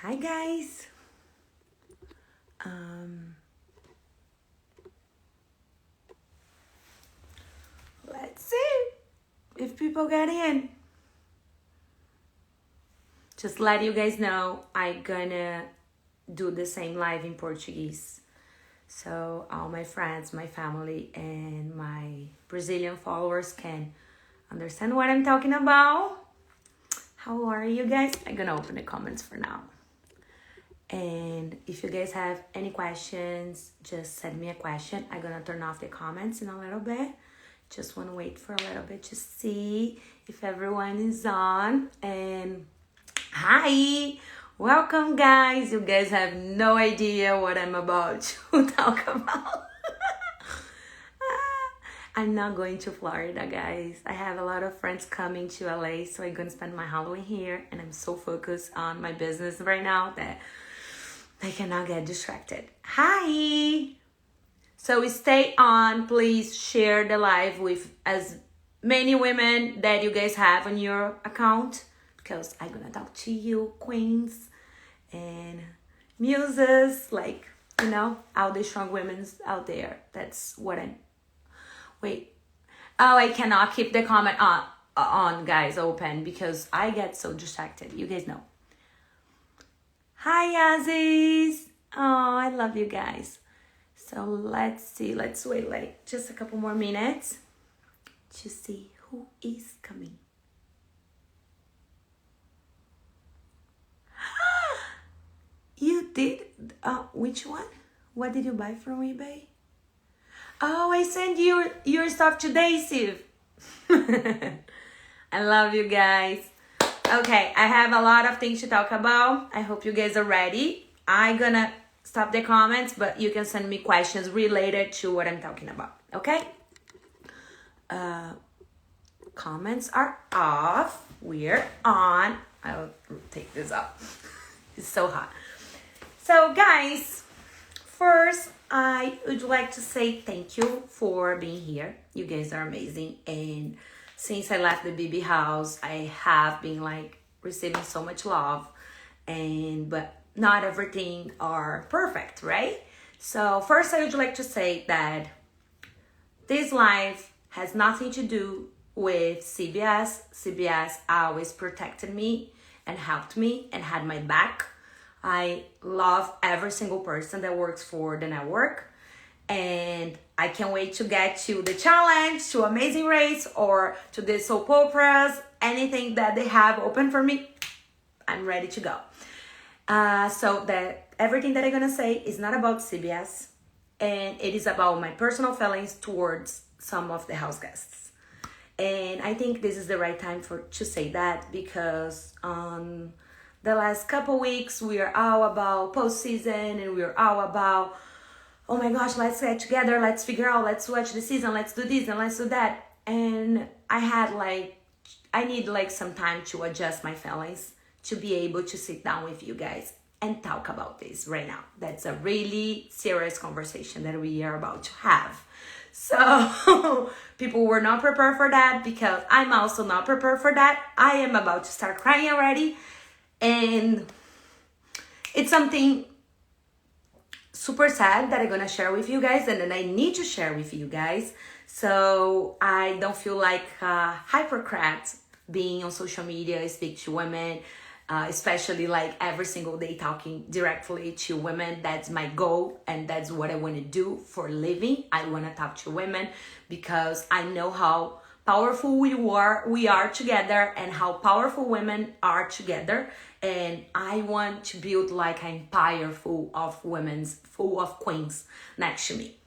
Hi guys. Um, let's see if people get in. Just let you guys know I'm gonna do the same live in Portuguese. So all my friends, my family, and my Brazilian followers can understand what I'm talking about. How are you guys? I'm gonna open the comments for now. And if you guys have any questions, just send me a question. I'm gonna turn off the comments in a little bit. Just wanna wait for a little bit to see if everyone is on. And hi, welcome guys. You guys have no idea what I'm about to talk about. I'm not going to Florida, guys. I have a lot of friends coming to LA, so I'm gonna spend my Halloween here, and I'm so focused on my business right now that I cannot get distracted. Hi! So stay on. Please share the live with as many women that you guys have on your account, because I'm gonna talk to you, queens and muses, like, all the strong women out there. That's what I'm... Wait. Oh, I cannot keep the comment on guys, open, because I get so distracted. You guys know. Hi, Aziz. Oh, I love you guys. So let's see. Let's wait like just a couple more minutes to see who is coming. You did? Which one? What did you buy from eBay? Oh, I sent you your stuff today, Steve. I love you guys. Okay, I have a lot of things to talk about. I hope you guys are ready. I'm gonna stop the comments, but you can send me questions related to what I'm talking about, okay? Comments are off. We're on. I'll take this off. It's so hot. So, guys, first, I would like to say thank you for being here. You guys are amazing. And since I left the BB house, I have been receiving so much love, but not everything are perfect, right? So first I would like to say that this life has nothing to do with CBS. CBS always protected me and helped me and had my back. I love every single person that works for the network. And I can't wait to get to the challenge, to Amazing Race, or to the soap operas, anything that they have open for me, I'm ready to go. So that everything that I'm gonna say is not about CBS, and it is about my personal feelings towards some of the house guests. And I think this is the right time to say that, because the last couple weeks we are all about postseason, and we're all about, oh my gosh, let's get together, let's figure out, let's watch the season, let's do this and let's do that. And I need some time to adjust my feelings to be able to sit down with you guys and talk about this right now. That's a really serious conversation that we are about to have. So people were not prepared for that, because I'm also not prepared for that. I am about to start crying already. And it's something super sad that I'm gonna share with you guys, and then I need to share with you guys, so I don't feel like a hypocrite being on social media, speak to women, especially every single day talking directly to women. That's my goal, and that's what I want to do for a living. I want to talk to women because I know how powerful we are together, and how powerful women are together. And I want to build an empire full of women, full of queens next to me.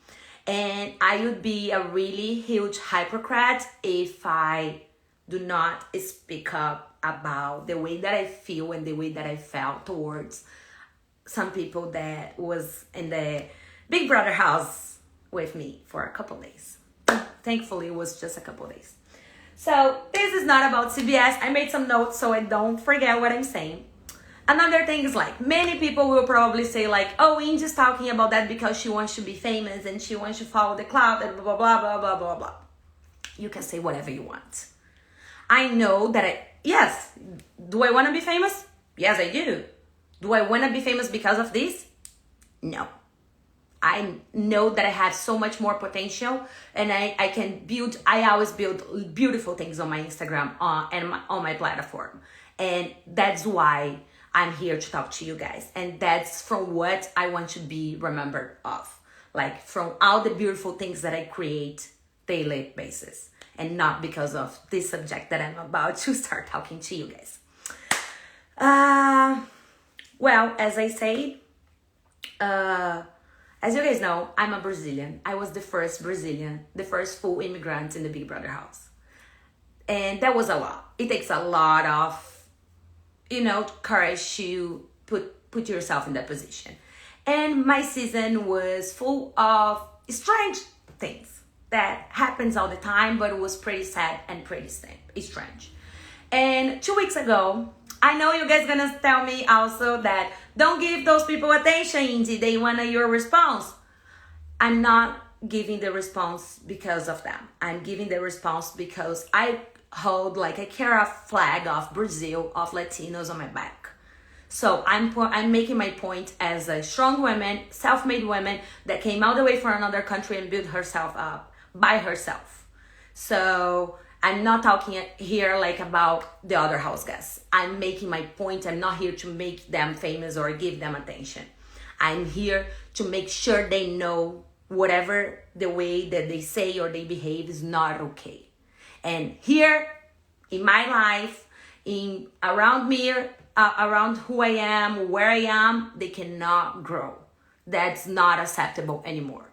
And I would be a really huge hypocrite if I do not speak up about the way that I feel and the way that I felt towards some people that was in the Big Brother house with me for a couple days. Thankfully, it was just a couple days. So this is not about CBS. I made some notes so I don't forget what I'm saying. Another thing is many people will probably say oh, Indy's talking about that because she wants to be famous and she wants to follow the cloud and blah, blah, blah, blah, blah, blah. You can say whatever you want. I know that yes, do I want to be famous? Yes, I do. Do I want to be famous because of this? No. I know that I have so much more potential, and I always build beautiful things on my Instagram and on my platform. And that's why I'm here to talk to you guys. And that's from what I want to be remembered of. Like from all the beautiful things that I create daily basis, and not because of this subject that I'm about to start talking to you guys. Well, as I said, as you guys know, I'm a Brazilian. I was the first Brazilian, the first full immigrant in the Big Brother house. And that was a lot. It takes a lot of, courage to put yourself in that position. And my season was full of strange things that happens all the time, but it was pretty sad and pretty strange. And 2 weeks ago, I know you guys gonna tell me also that don't give those people attention, Indy. They want your response. I'm not giving the response because of them. I'm giving the response because I carry a flag of Brazil, of Latinos on my back. So I'm making my point as a strong woman, self-made woman that came all the way from another country and built herself up by herself. So I'm not talking here about the other house guests. I'm making my point. I'm not here to make them famous or give them attention. I'm here to make sure they know whatever the way that they say or they behave is not okay. And here in my life, around me, around who I am, where I am, they cannot grow. That's not acceptable anymore.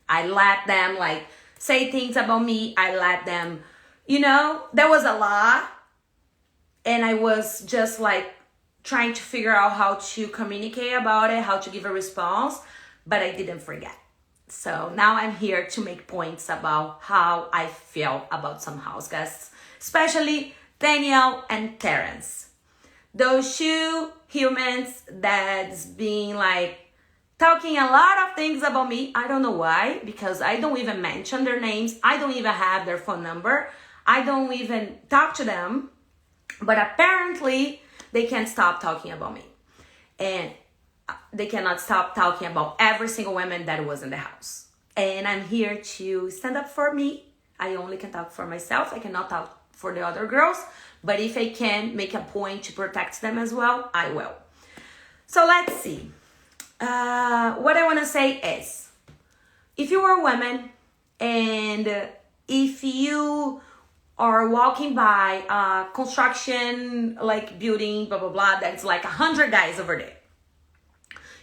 I let them say things about me. I let them, there was a lot. And I was just trying to figure out how to communicate about it, how to give a response, but I didn't forget. So now I'm here to make points about how I feel about some house guests, especially Danielle and Terrence. Those two humans that's being talking a lot of things about me. I don't know why, because I don't even mention their names. I don't even have their phone number. I don't even talk to them. But apparently they can't stop talking about me. And they cannot stop talking about every single woman that was in the house. And I'm here to stand up for me. I only can talk for myself. I cannot talk for the other girls. But if I can make a point to protect them as well, I will. So let's see. What I want to say is, if you are a woman and if you are walking by a construction building, blah, blah, blah, that's 100 guys over there.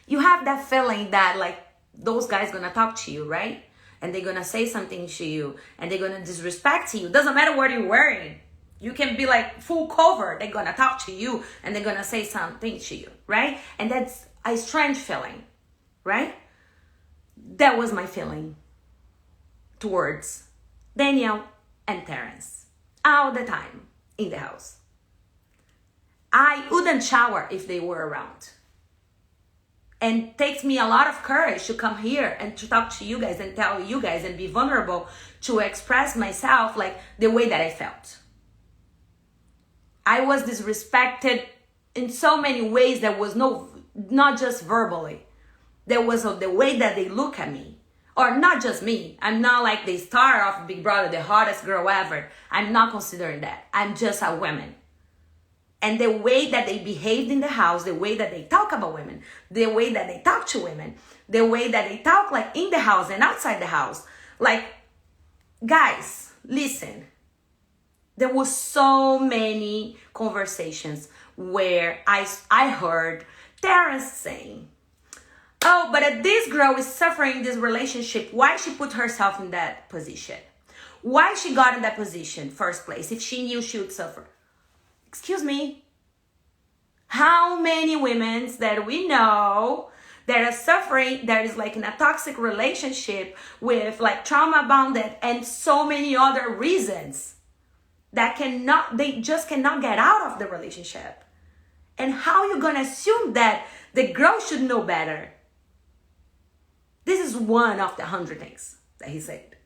You have that feeling that those guys gonna talk to you, right? And they're gonna say something to you and they're gonna disrespect you. Doesn't matter what you're wearing. You can be full cover. They're gonna talk to you and they're gonna say something to you, right? And that's a strange feeling, right? That was my feeling towards Danielle and Terrence all the time in the house. I wouldn't shower if they were around. And it takes me a lot of courage to come here and to talk to you guys and tell you guys and be vulnerable to express myself the way that I felt. I was disrespected in so many ways. There was not just verbally. There was the way that they look at me. Or not just me. I'm not the star of Big Brother, the hottest girl ever. I'm not considering that. I'm just a woman. And the way that they behaved in the house, the way that they talk about women, the way that they talk to women, the way that they talk in the house and outside the house. Guys, listen. There was so many conversations where I heard Terrence saying, oh, but this girl is suffering this relationship. Why she put herself in that position? Why she got in that position first place if she knew she would suffer? Excuse me. How many women that we know that are suffering, that is in a toxic relationship with trauma bonded and so many other reasons that they just cannot get out of the relationship? And how you gonna assume that the girl should know better? This is one of the 100 things that he said.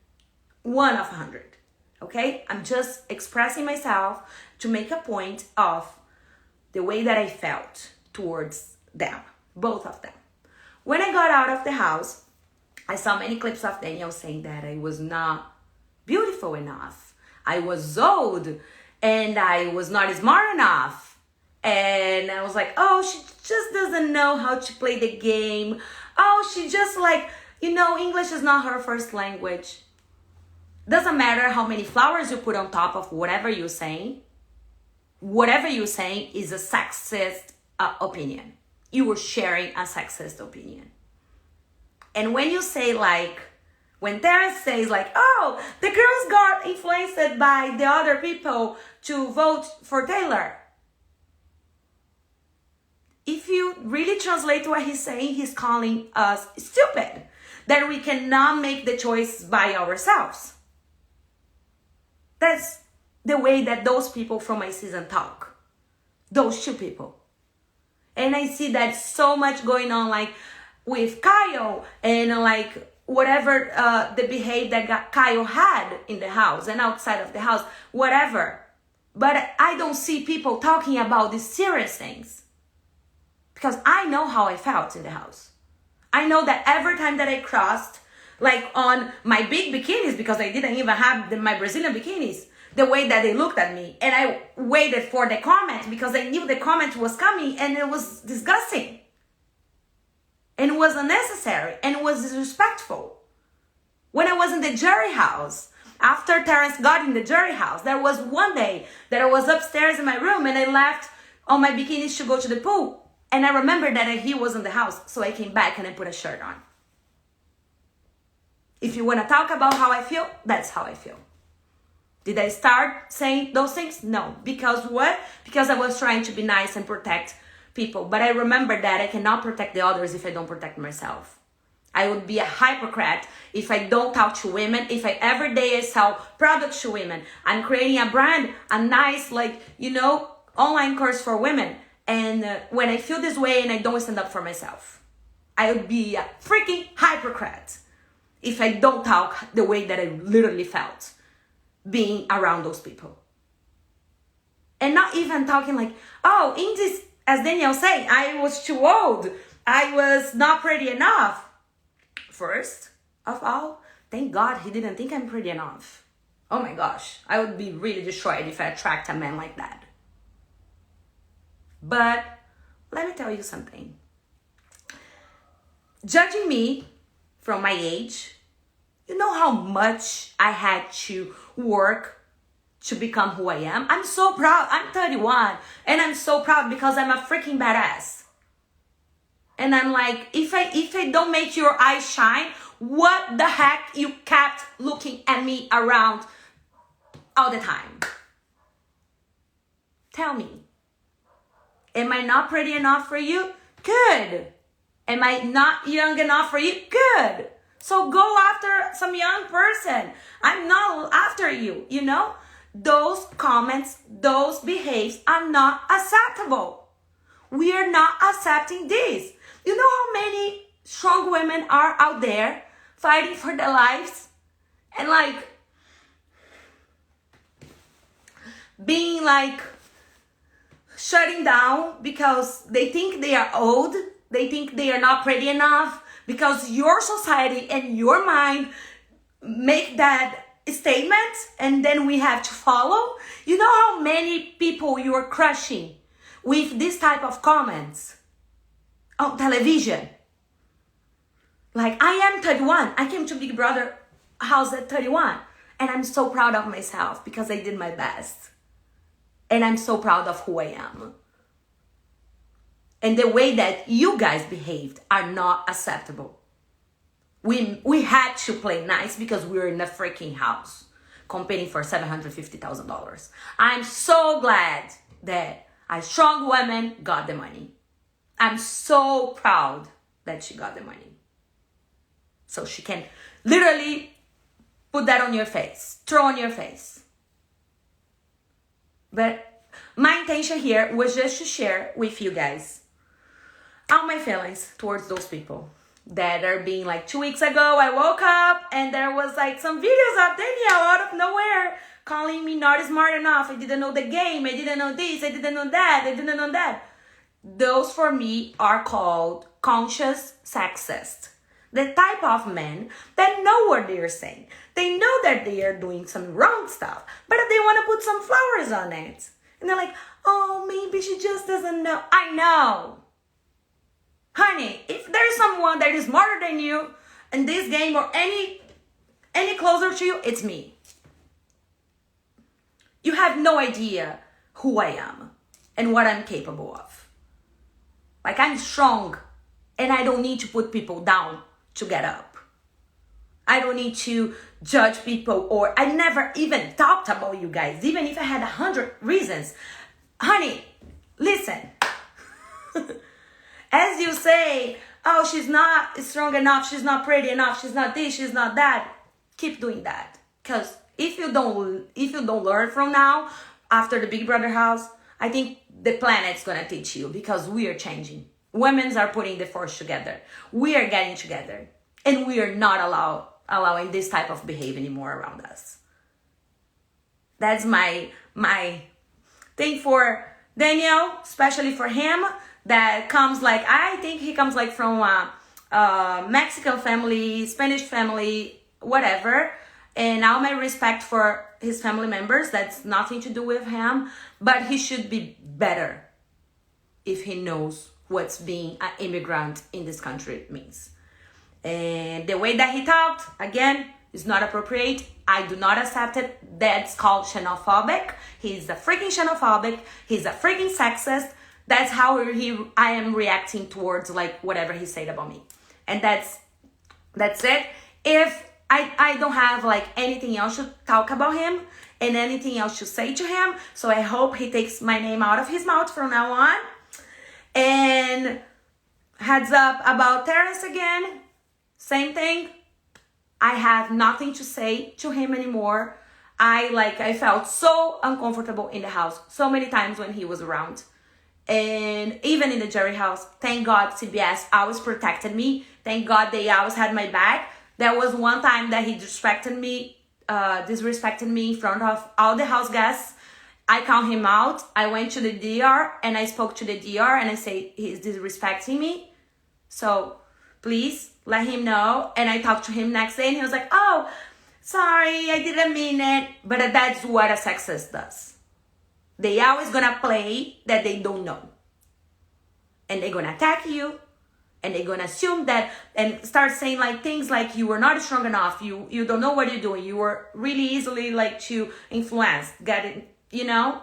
One of 100. Okay? I'm just expressing myself to make a point of the way that I felt towards them, both of them. When I got out of the house, I saw many clips of Daniel saying that I was not beautiful enough. I was old and I was not smart enough. And I was like, oh, she just doesn't know how to play the game. Oh, she just like, English is not her first language. Doesn't matter how many flowers you put on top of whatever you're saying. Whatever you're saying is a sexist opinion. You were sharing a sexist opinion. And when you say like, when Terrence says like, oh, the girls got influenced by the other people to vote for Taylor. If you really translate what he's saying, he's calling us stupid. That we cannot make the choice by ourselves. That's the way that those people from my season talk. Those two people. And I see that so much going on like with Kyle and like whatever the behavior that Kyle had in the house and outside of the house, whatever. But I don't see people talking about these serious things. Because I know how I felt in the house. I know that every time that I crossed, like on my big bikinis, because I didn't even have my Brazilian bikinis, the way that they looked at me. And I waited for the comment because I knew the comment was coming and it was disgusting. And it was unnecessary and it was disrespectful. When I was in the jury house, after Terrence got in the jury house, there was one day that I was upstairs in my room and I left on my bikinis to go to the pool. And I remember that he was in the house, so I came back and I put a shirt on. If you want to talk about how I feel, that's how I feel. Did I start saying those things? No. Because what? Because I was trying to be nice and protect people. But I remember that I cannot protect the others if I don't protect myself. I would be a hypocrite if I don't talk to women, if every day I sell products to women. I'm creating a brand, a nice, online course for women. And when I feel this way and I don't stand up for myself, I would be a freaking hypocrite if I don't talk the way that I literally felt being around those people. And not even talking like, oh, Indy, as Daniel said, I was too old. I was not pretty enough. First of all, thank God he didn't think I'm pretty enough. Oh my gosh, I would be really destroyed if I attract a man like that. But let me tell you something. Judging me from my age, you know how much I had to work to become who I am? I'm so proud. I'm 31 and I'm so proud because I'm a freaking badass. And I'm like, if I don't make your eyes shine, what the heck you kept looking at me around all the time? Tell me. Am I not pretty enough for you? Good. Am I not young enough for you? Good. So go after some young person. I'm not after you, Those comments, those behaves are not acceptable. We are not accepting this. You know how many strong women are out there fighting for their lives and being shutting down because they think they are old, they think they are not pretty enough, because your society and your mind make that statement and then we have to follow. You know how many people you are crushing with this type of comments on television? Like, I am 31. I came to Big Brother house at 31 and I'm so proud of myself because I did my best. And I'm so proud of who I am. And the way that you guys behaved are not acceptable. We had to play nice because we were in a freaking house competing for $750,000. I'm so glad that a strong woman got the money. I'm so proud that she got the money. So she can literally put that on your face, throw on your face. But my intention here was just to share with you guys all my feelings towards those people that are being 2 weeks ago, I woke up and there was some videos of Danielle out of nowhere calling me not smart enough. I didn't know the game. I didn't know this. I didn't know that. I didn't know that. those for me are called conscious sexist. The type of men that know what they're saying. They know that they are doing some wrong stuff, but they want to put some flowers on it. And they're like, oh, maybe she just doesn't know. I know. Honey, if there's someone that is smarter than you in this game or any closer to you, it's me. You have no idea who I am and what I'm capable of. Like, I'm strong and I don't need to put people down to get up. I don't need to judge people, or I never even talked about you guys, even if I had 100 reasons. Honey, listen. As you say, oh, she's not strong enough, she's not pretty enough, she's not this, she's not that. Keep doing that. Because if you don't learn from now, after the Big Brother house, I think the planet's gonna teach you, because we are changing. Women are putting the force together. We are getting together. And we are not allowing this type of behavior anymore around us. That's my thing for Daniel, especially for him, that comes like, I think he comes like from a Mexican family, Spanish family, whatever. And all my respect for his family members, that's nothing to do with him, but he should be better if he knows what's being an immigrant in this country means. And the way that he talked, again, is not appropriate. I do not accept it. That's called xenophobic. He's a freaking xenophobic. He's a freaking sexist. That's how I am reacting towards like whatever he said about me. And that's it. If I don't have like anything else to talk about him and anything else to say to him, so I hope he takes my name out of his mouth from now on. And heads up about Terrence again. Same thing. I have nothing to say to him anymore. I felt so uncomfortable in the house so many times when he was around. And even in the jury house, thank God CBS always protected me. Thank God they always had my back. There was one time that he disrespected me in front of all the house guests. I called him out. I went to the DR and I spoke to the DR and I say he's disrespecting me. So please let him know. And I talked to him next day and he was like, oh, sorry, I didn't mean it. But that's what a sexist does. They always gonna play that they don't know. And they're gonna attack you. And they're gonna assume that and start saying like things like you were not strong enough. You don't know what you're doing. You were really easily like to influence.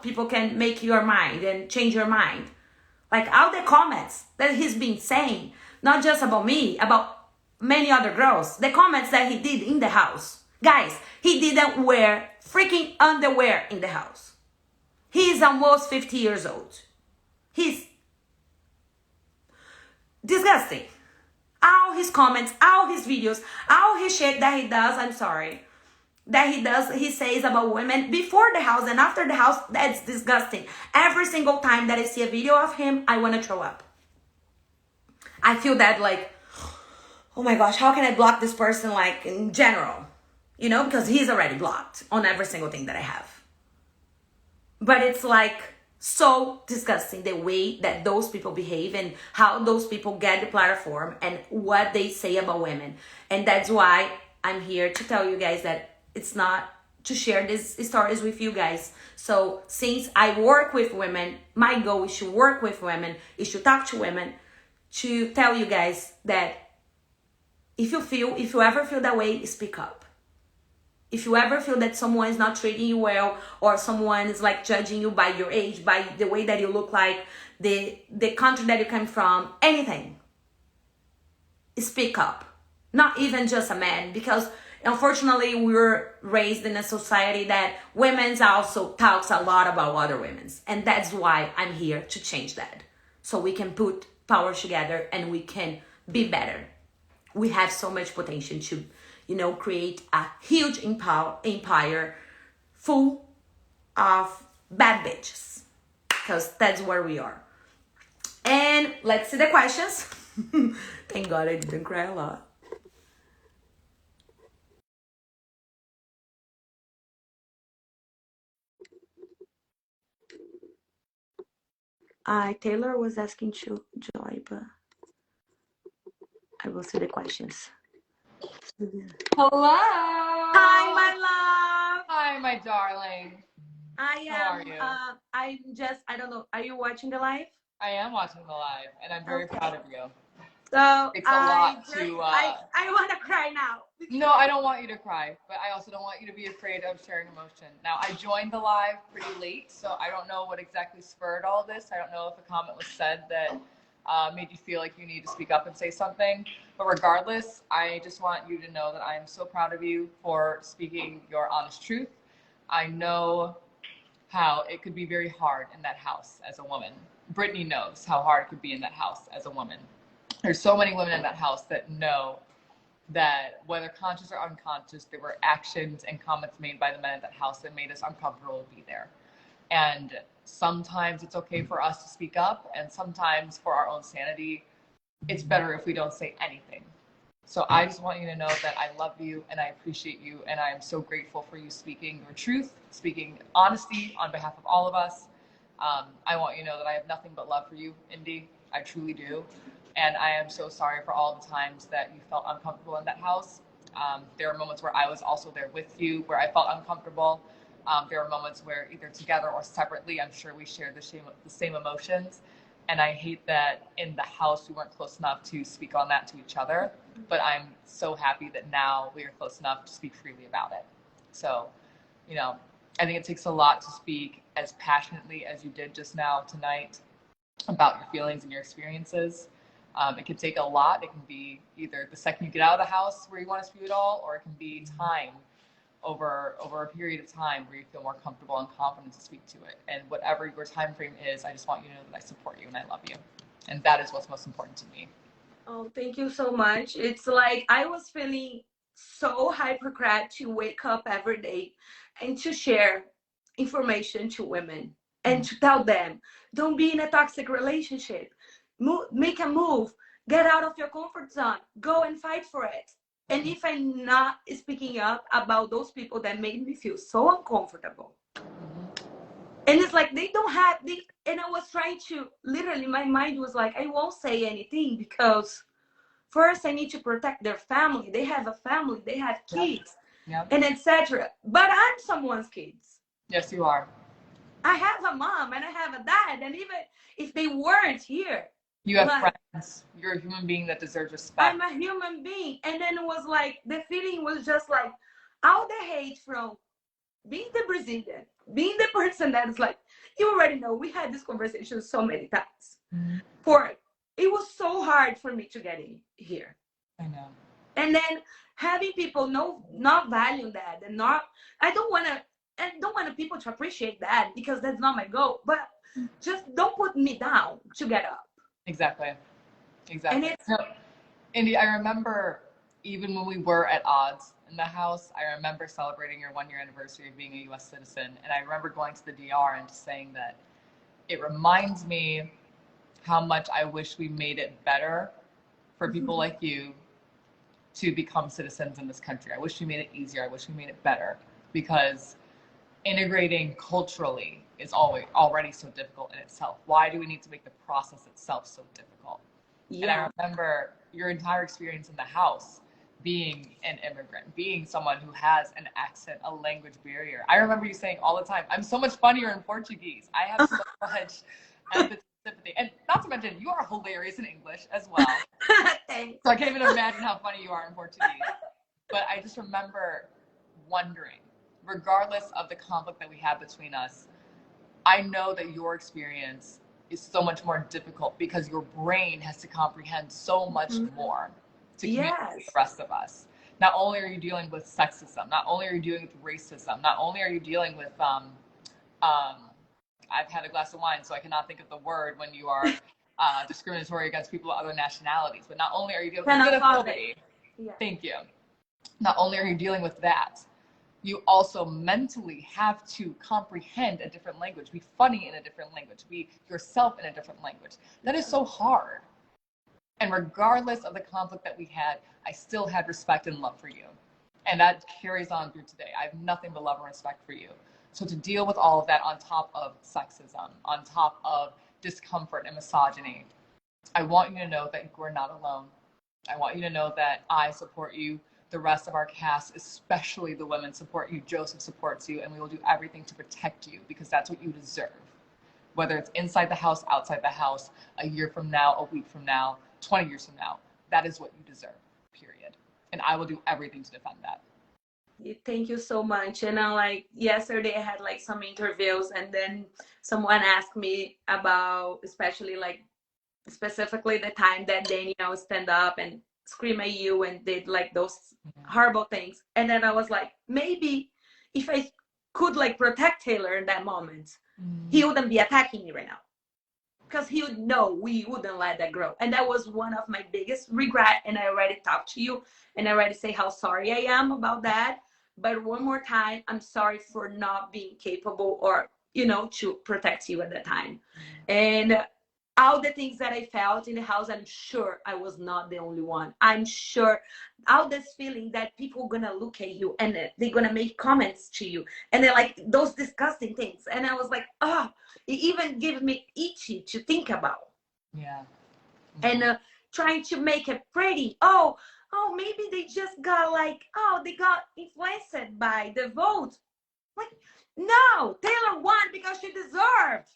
People can make your mind and change your mind. Like all the comments that he's been saying, not just about me, about many other girls. The comments that he did in the house. Guys, he didn't wear freaking underwear in the house. He's almost 50 years old. He's disgusting. All his comments, all his videos, all his shit that he does, he says about women before the house and after the house, that's disgusting. Every single time that I see a video of him, I want to throw up. I feel that like, oh my gosh, how can I block this person like in general? Because he's already blocked on every single thing that I have. But it's like so disgusting the way that those people behave and how those people get the platform and what they say about women. And that's why I'm here to tell you guys that it's not to share these stories with you guys. So since I work with women, my goal is to work with women, is to talk to women, to tell you guys that if you ever feel that way, speak up. If you ever feel that someone is not treating you well, or someone is like judging you by your age, by the way that you look like, the country that you come from, anything, speak up. Not even just a man, because unfortunately we were raised in a society that women's also talks a lot about other women's. And that's why I'm here to change that. So we can put power together and we can be better. We have so much potential to create a huge empire full of bad bitches. Because that's where we are. And let's see the questions. Thank God I didn't cry a lot. Taylor was asking to Joy, but I will see the questions. Hello. Hi, my love. Hi, my darling. How are you? I don't know. Are you watching the live? I am watching the live, and I'm very proud of you. So It's a lot to. I want to cry now. No, I don't want you to cry, but I also don't want you to be afraid of sharing emotion. Now, I joined the live pretty late, so I don't know what exactly spurred all this. I don't know if a comment was said that made you feel like you need to speak up and say something. But regardless, I just want you to know that I am so proud of you for speaking your honest truth. I know how it could be very hard in that house as a woman. Brittany knows how hard it could be in that house as a woman. There's so many women in that house that know that whether conscious or unconscious, there were actions and comments made by the men at that house that made us uncomfortable to be there. And sometimes it's okay for us to speak up, and sometimes for our own sanity, it's better if we don't say anything. So I just want you to know that I love you and I appreciate you, and I am so grateful for you speaking your truth, speaking honesty on behalf of all of us. I want you to know that I have nothing but love for you, Indy. I truly do. And I am so sorry for all the times that you felt uncomfortable in that house. There are moments where I was also there with you, where I felt uncomfortable. There are moments where either together or separately, I'm sure we shared the same emotions. And I hate that in the house we weren't close enough to speak on that to each other. But I'm so happy that now we are close enough to speak freely about it. So, you know, I think it takes a lot to speak as passionately as you did just now tonight about your feelings and your experiences. It can take a lot. It can be either the second you get out of the house where you want to spew it all, or it can be time over a period of time where you feel more comfortable and confident to speak to it. And whatever your time frame is, I just want you to know that I support you and I love you. And that is what's most important to me. Oh, thank you so much. It's like I was feeling so hypocrite to wake up every day and to share information to women and to tell them, don't be in a toxic relationship. Make a move. Get out of your comfort zone. Go and fight for it. And if I'm not speaking up about those people that made me feel so uncomfortable, and it's like they don't have the, and I was trying to literally, my mind was like, I won't say anything because first I need to protect their family. They have a family, they have kids, and etc. But I'm someone's kids. Yes, you are. I have a mom and I have a dad, and even if they weren't here, you have friends. You're a human being that deserves respect. I'm a human being. And then it was like the feeling was just like all the hate from being the Brazilian, being the person that is like, you already know, we had this conversation so many times. It was so hard for me to get in here. I know. And then having people not value that, and I don't want people to appreciate that, because that's not my goal. But just don't put me down to get up. Exactly. And Indy, I remember even when we were at odds in the house, I remember celebrating your 1-year anniversary of being a U.S. citizen. And I remember going to the DR and just saying that it reminds me how much I wish we made it better for people like you to become citizens in this country. I wish we made it easier. I wish we made it better, because integrating culturally is already so difficult in itself. Why do we need to make the process itself so difficult? Yeah. And I remember your entire experience in the house, being an immigrant, being someone who has an accent, a language barrier. I remember you saying all the time, I'm so much funnier in Portuguese. I have so much empathy, sympathy. And not to mention, you are hilarious in English as well. Thanks. So I can't even imagine how funny you are in Portuguese. But I just remember wondering, regardless of the conflict that we have between us, I know that your experience is so much more difficult because your brain has to comprehend so much more to communicate with the rest of us. Not only are you dealing with sexism, not only are you dealing with racism, not only are you dealing with I've had a glass of wine, so I cannot think of the word when you are discriminatory against people of other nationalities. But not only are you dealing with xenophobia, thank you. Not only are you dealing with that, you also mentally have to comprehend a different language, be funny in a different language, be yourself in a different language. That is so hard. And regardless of the conflict that we had, I still had respect and love for you. And that carries on through today. I have nothing but love and respect for you. So to deal with all of that on top of sexism, on top of discomfort and misogyny, I want you to know that we're not alone. I want you to know that I support you. The rest of our cast, especially the women, support you. Joseph supports you, and we will do everything to protect you because that's what you deserve. Whether it's inside the house, outside the house, a year from now, a week from now, 20 years from now, that is what you deserve, period. And I will do everything to defend that. Thank you so much. And like yesterday I had like some interviews, and then someone asked me about, especially like specifically the time that Daniel stand up and scream at you and did like those horrible things. And then I was like, maybe if I could like protect Taylor in that moment, he wouldn't be attacking me right now. Because he would know we wouldn't let that grow. And that was one of my biggest regret. And I already talked to you and I already say how sorry I am about that. But one more time, I'm sorry for not being capable or, you know, to protect you at the time. And all the things that I felt in the house, I'm sure I was not the only one. I'm sure all this feeling that people are gonna look at you and they're gonna make comments to you, and they're like those disgusting things. And I was like, oh, it even gives me itchy to think about. Yeah. And trying to make it pretty. Oh, maybe they just got like, oh, they got influenced by the vote. Like, no, Taylor won because she deserved.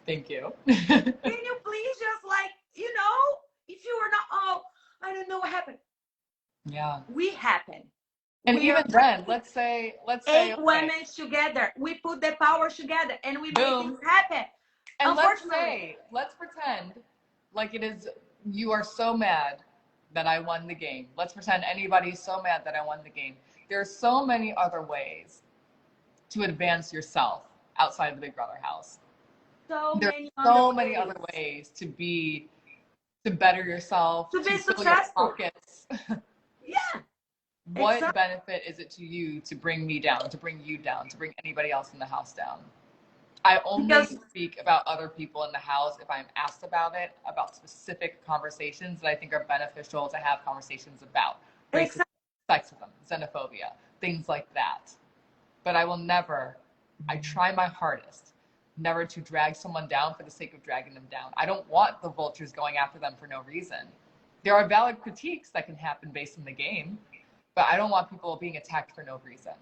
Thank you. Can you please just like, you know, if you were not, oh, I don't know what happened. Yeah. We happened. And we even then, let's say, eight okay, women together. We put the power together and we make things happen. And let's pretend like it is, you are so mad that I won the game. Let's pretend anybody's so mad that I won the game. There are so many other ways to advance yourself outside of the Big Brother house. There's so many other ways to better yourself, to be fill your successful. pockets. Yeah. What benefit is it to you to bring me down, to bring you down, to bring anybody else in the house down? I only speak about other people in the house if I'm asked about it, about specific conversations that I think are beneficial to have conversations about. Racism, sexism, xenophobia, things like that. But I will never, I try my hardest, never to drag someone down for the sake of dragging them down. I don't want the vultures going after them for no reason. There are valid critiques that can happen based on the game, but I don't want people being attacked for no reason.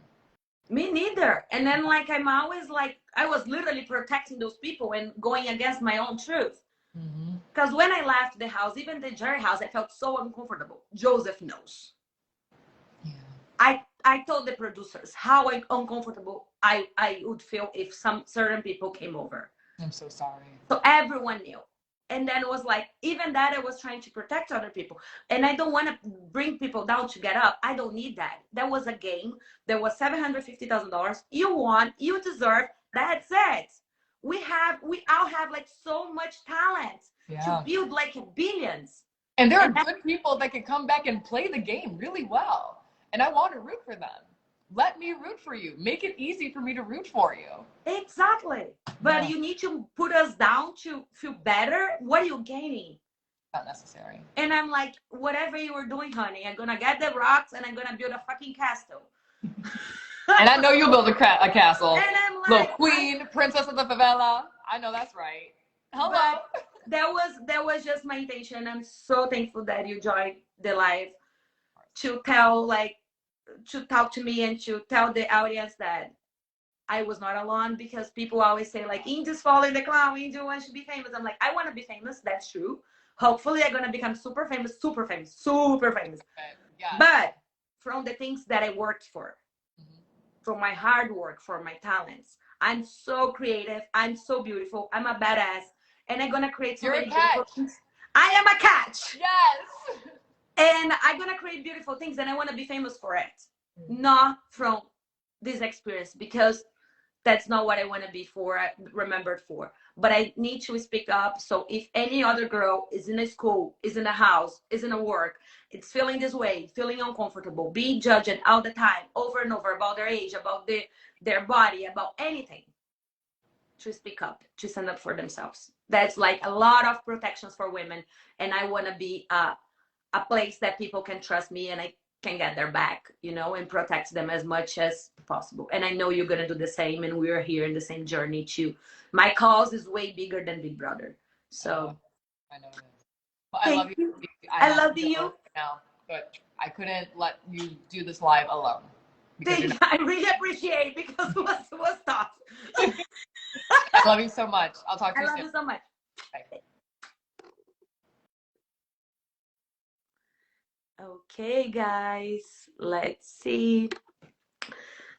Me neither. And then like, I'm always like, I was literally protecting those people and going against my own truth. Because when I left the house, even the jury house, I felt so uncomfortable. Joseph knows. Yeah. I told the producers how uncomfortable I would feel if some certain people came over. I'm so sorry. So everyone knew. And then it was like, even that I was trying to protect other people. And I don't want to bring people down to get up. I don't need that. That was a game. There was $750,000. You won. You deserve. That's it. We all have like so much talent to build like billions. And there are good people that can come back and play the game really well. And I want to root for them. Let me root for you. Make it easy for me to root for you. Exactly. But you need to put us down to feel better. What are you gaining? Not necessary. And I'm like, whatever you were doing, honey, I'm going to get the rocks and I'm going to build a fucking castle. And I know you'll build a castle. And I'm like, little queen, princess of the favela. I know that's right. Hello. That was just my intention. I'm so thankful that you joined the live to talk to me and to tell the audience that I was not alone, because people always say like, Indy's following the clown, Indy wants to be famous. I'm like, I want to be famous. That's true. Hopefully I'm going to become super famous. Okay, yeah. But from the things that I worked for, from my hard work, for my talents, I'm so creative. I'm so beautiful. I'm a badass. And I'm going to create so many beautiful things. I am a catch. Yes. And I'm going to create beautiful things, and I want to be famous for it. Not from this experience, because that's not what I want to be remembered for. But I need to speak up. So if any other girl is in a school, is in a house, is in a work, it's feeling this way, feeling uncomfortable, being judged all the time, over and over, about their age, about their body, about anything, to speak up, to stand up for themselves. That's like a lot of protections for women. And I want to be a place that people can trust me, and I can get their back, you know, and protect them as much as possible. And I know you're gonna do the same, and we're here in the same journey too. My cause is way bigger than Big Brother. So I know it is. Well, I love thank you. you. I I have love to you. go now, but I couldn't let you do this live alone. Thank you. I really appreciate it because it was tough. I love you so much. I'll talk to you soon. I love you so much. Bye. Okay, guys, let's see.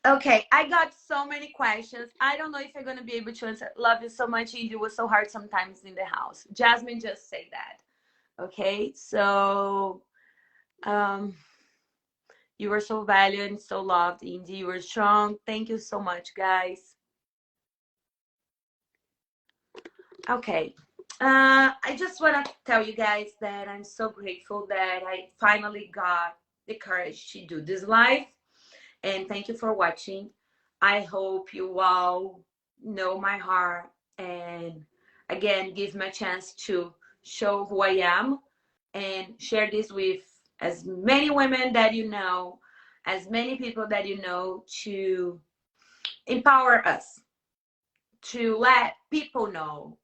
Okay, I got so many questions. I don't know if I'm gonna be able to answer. Love you so much, Indy. It was so hard sometimes in the house. Jasmine just say that. Okay, so you were so valiant, so loved, Indy. You were strong. Thank you so much, guys. Okay. I just want to tell you guys that I'm so grateful that I finally got the courage to do this live. And thank you for watching. I hope you all know my heart and again give me a chance to show who I am and share this with as many women that you know, as many people that you know, to empower us, to let people know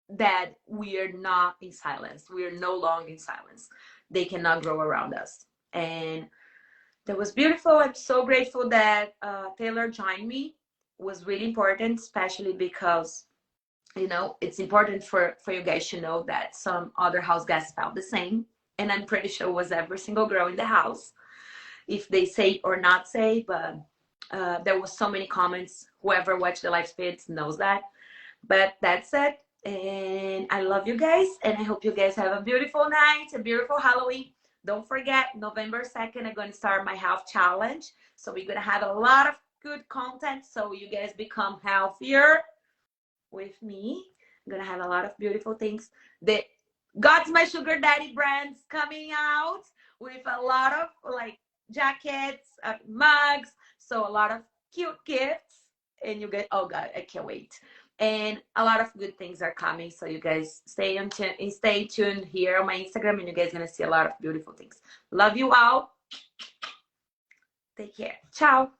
that we are not in silence. We are no longer in silence. They cannot grow around us. And that was beautiful. I'm so grateful that Taylor joined me. It was really important, especially because, you know, it's important for you guys to know that some other house guests felt the same. And I'm pretty sure it was every single girl in the house, if they say or not say, but there was so many comments. Whoever watched the live feeds knows that. But that's it. And I love you guys. And I hope you guys have a beautiful night, a beautiful Halloween. Don't forget, November 2nd, I'm going to start my health challenge. So we're going to have a lot of good content so you guys become healthier with me. I'm going to have a lot of beautiful things. The God's My Sugar Daddy brands coming out with a lot of like jackets, mugs. So a lot of cute gifts. And you get, oh God, I can't wait. And a lot of good things are coming. So you guys stay tuned here on my Instagram, and you guys are gonna see a lot of beautiful things. Love you all. Take care. Ciao.